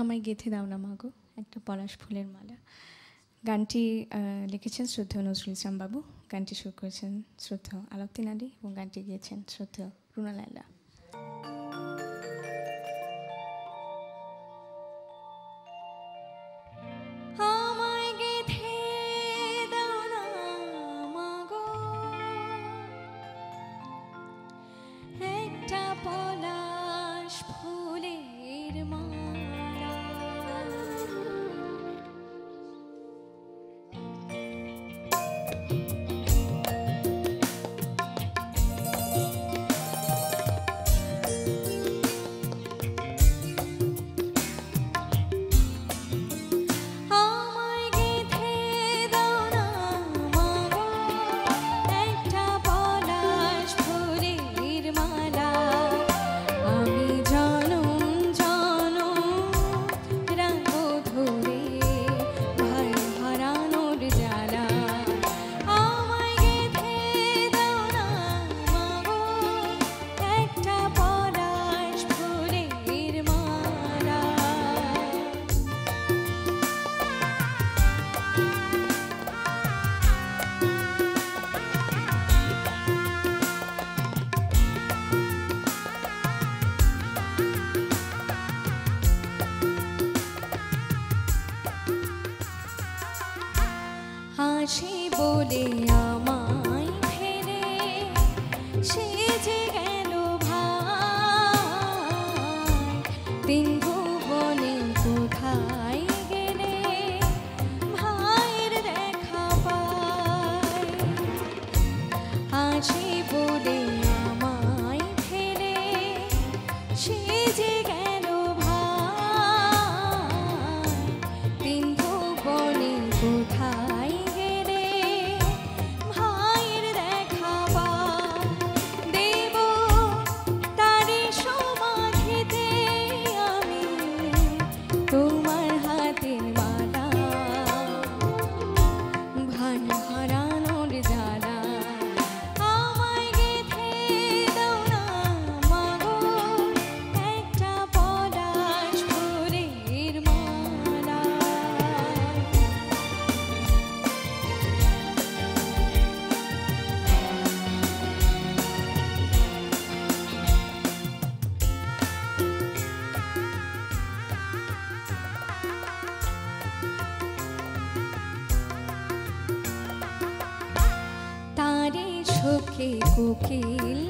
আমায় গেঁথে দাও না মাগো একটা পলাশ ফুলের মালা। গানটি লিখেছেন শ্রদ্ধেয় নজরুল ইসলাম বাবু, গানটি সুর করেছেন শ্রদ্ধেয় আলাউদ্দিন আলী এবং গানটি গিয়েছেন শ্রদ্ধেয় রুনা লায়লা। হাসি বলে আমায় ফেলে সেজে গেল ভাই, তিন ভুবনে কোথায় গেলে ভাইয়ের দেখা পাই। হাসি বলে আমায় ফেলে সেজে গেল ভাই, তিন ভুবনে কোথায় তোমার হাতের মালা, ভাই হারানোর জ্বালা। আমায় গেঁথে দাও না মাগো একটা পলাশ ফুলের মালা। তারে শোকে কোকিল